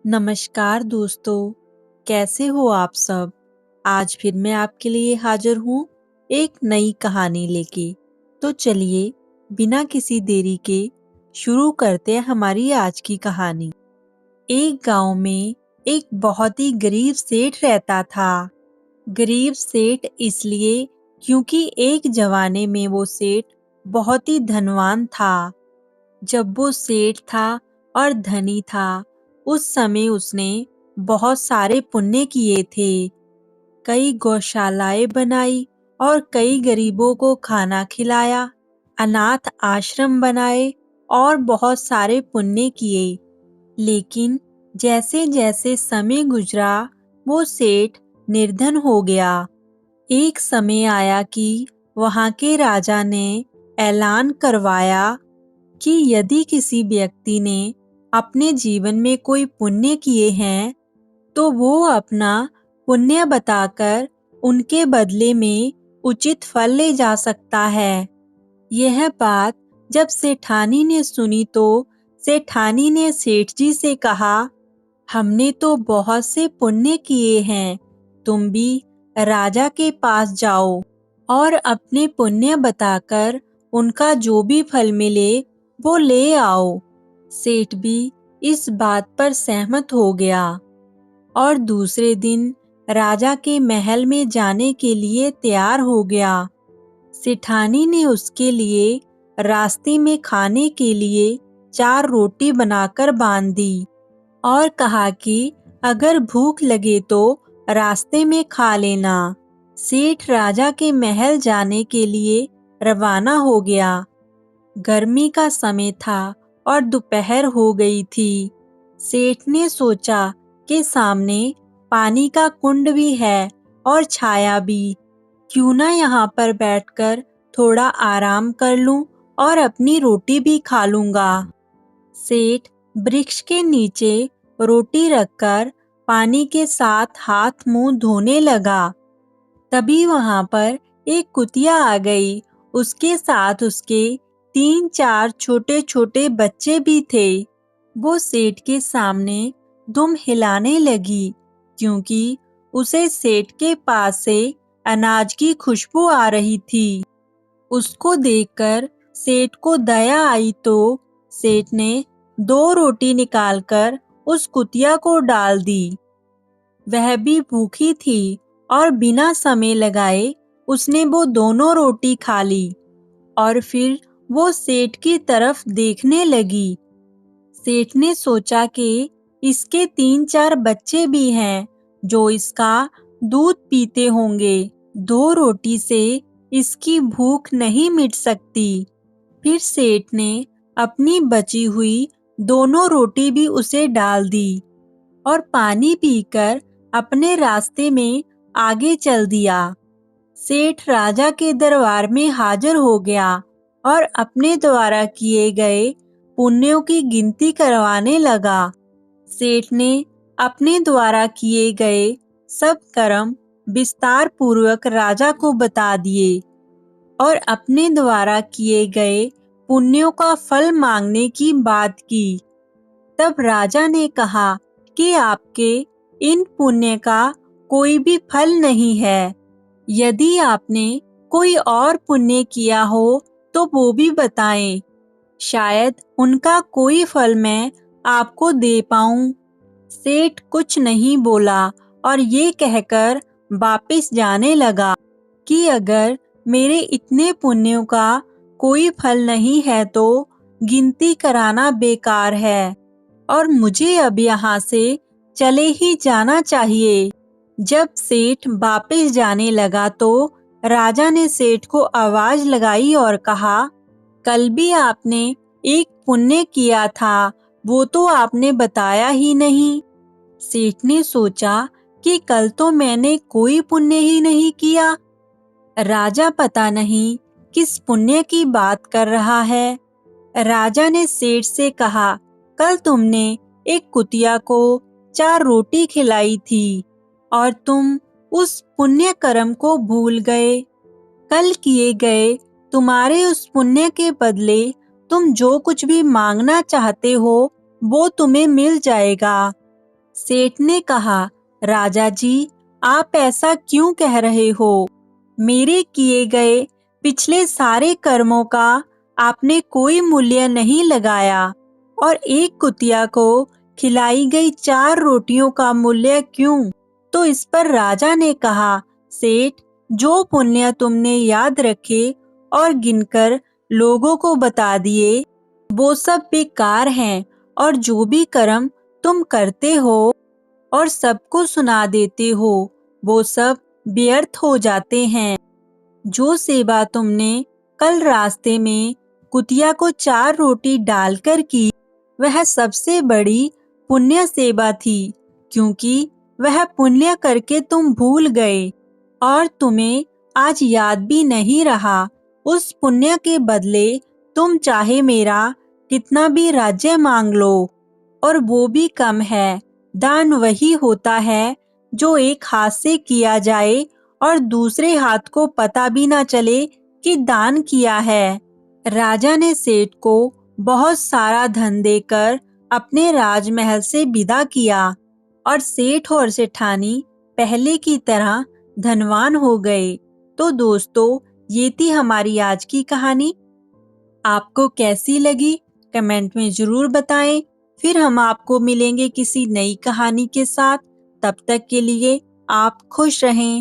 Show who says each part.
Speaker 1: नमस्कार दोस्तों, कैसे हो आप सब? आज फिर मैं आपके लिए हाजिर हूँ एक नई कहानी लेके। तो चलिए बिना किसी देरी के शुरू करते हैं हमारी आज की कहानी। एक गांव में एक बहुत ही गरीब सेठ रहता था। गरीब सेठ इसलिए क्योंकि एक जमाने में वो सेठ बहुत ही धनवान था। जब वो सेठ था और धनी था, उस समय उसने बहुत सारे पुण्य किए थे। कई गौशालाएं बनाई और कई गरीबों को खाना खिलाया, अनाथ आश्रम बनाए और बहुत सारे पुण्य किए। लेकिन जैसे जैसे समय गुजरा, वो सेठ निर्धन हो गया। एक समय आया कि वहां के राजा ने ऐलान करवाया कि यदि किसी व्यक्ति ने अपने जीवन में कोई पुण्य किए हैं, तो वो अपना पुण्य बताकर उनके बदले में उचित फल ले जा सकता है। यह बात जब सेठानी ने सुनी तो सेठानी ने सेठ जी से कहा, हमने तो बहुत से पुण्य किए हैं, तुम भी राजा के पास जाओ और अपने पुण्य बताकर उनका जो भी फल मिले वो ले आओ। सेठ भी इस बात पर सहमत हो गया और दूसरे दिन राजा के महल में जाने के लिए तैयार हो गया। सेठानी ने उसके लिए रास्ते में खाने के लिए 4 रोटी बनाकर बांध दी और कहा कि अगर भूख लगे तो रास्ते में खा लेना। सेठ राजा के महल जाने के लिए रवाना हो गया। गर्मी का समय था और दोपहर हो गई थी। सेठ ने सोचा कि सामने पानी का कुंड भी है और छाया भी। क्यों ना यहाँ पर बैठकर थोड़ा आराम कर लूं और अपनी रोटी भी खा लूंगा। सेठ वृक्ष के नीचे रोटी रखकर पानी के साथ हाथ मुंह धोने लगा। तभी वहां पर एक कुतिया आ गई। उसके साथ उसके 3-4 छोटे छोटे बच्चे भी थे। वो सेठ के सामने दुम हिलाने लगी क्योंकि उसे सेठ के पास से अनाज की खुशबू आ रही थी। उसको देखकर सेठ को दया आई तो सेठ ने 2 रोटी निकालकर उस कुतिया को डाल दी। वह भी भूखी थी और बिना समय लगाए उसने वो दोनों रोटी खा ली और फिर वो सेठ की तरफ देखने लगी। सेठ ने सोचा कि इसके 3-4 बच्चे भी हैं जो इसका दूध पीते होंगे। 2 रोटी से इसकी भूख नहीं मिट सकती। फिर सेठ ने अपनी बची हुई दोनों रोटी भी उसे डाल दी और पानी पीकर अपने रास्ते में आगे चल दिया। सेठ राजा के दरबार में हाजिर हो गया और अपने द्वारा किए गए पुण्यों की गिनती करवाने लगा। सेठ ने अपने द्वारा किए गए सब कर्म विस्तार पूर्वक राजा को बता दिए और अपने द्वारा किए गए पुण्यों का फल मांगने की बात की। तब राजा ने कहा कि आपके इन पुण्य का कोई भी फल नहीं है। यदि आपने कोई और पुण्य किया हो तो वो भी बताएं, शायद उनका कोई फल मैं आपको दे पाऊं। सेठ कुछ नहीं बोला और ये कहकर वापस जाने लगा कि अगर मेरे इतने पुण्यों का कोई फल नहीं है तो गिनती कराना बेकार है और मुझे अब यहाँ से चले ही जाना चाहिए। जब सेठ वापस जाने लगा तो राजा ने सेठ को आवाज लगाई और कहा, कल भी आपने एक पुण्य किया था, वो तो आपने बताया ही नहीं। सेठ ने सोचा कि कल तो मैंने कोई पुण्य ही नहीं किया। राजा पता नहीं किस पुण्य की बात कर रहा है। राजा ने सेठ से कहा, कल तुमने एक कुतिया को 4 रोटी खिलाई थी और तुम उस पुण्य कर्म को भूल गए। कल किए गए तुम्हारे उस पुण्य के बदले तुम जो कुछ भी मांगना चाहते हो वो तुम्हें मिल जाएगा। सेठ ने कहा, राजा जी, आप ऐसा क्यों कह रहे हो? मेरे किए गए पिछले सारे कर्मों का आपने कोई मूल्य नहीं लगाया और एक कुतिया को खिलाई गई 4 रोटियों का मूल्य क्यों? तो इस पर राजा ने कहा, सेठ, जो पुण्य तुमने याद रखे और गिनकर लोगों को बता दिए, वो सब बेकार हैं और जो भी कर्म तुम करते हो और सबको सुना देते हो, वो सब व्यर्थ हो जाते हैं। जो सेवा तुमने कल रास्ते में कुतिया को 4 रोटी डालकर की, वह सबसे बड़ी पुण्य सेवा थी, क्योंकि वह पुण्य करके तुम भूल गए और तुम्हें आज याद भी नहीं रहा। उस पुण्य के बदले तुम चाहे मेरा कितना भी राज्य मांग लो, और वो भी कम है। दान वही होता है जो एक हाथ से किया जाए और दूसरे हाथ को पता भी ना चले कि दान किया है। राजा ने सेठ को बहुत सारा धन देकर अपने राजमहल से विदा किया और सेठ और सेठानी पहले की तरह धनवान हो गए। तो दोस्तों, ये थी हमारी आज की कहानी। आपको कैसी लगी? कमेंट में जरूर बताएं। फिर हम आपको मिलेंगे किसी नई कहानी के साथ। तब तक के लिए आप खुश रहें।